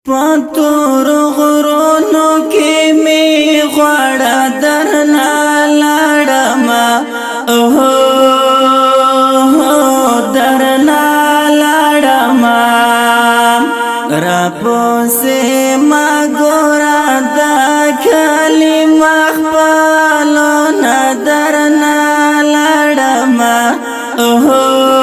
پتور غرونو کې می غواړه درنا لاړما اوه درنا لاړما را پوسه ما ګورا د کلمه خپل نه درنا لاړما اوه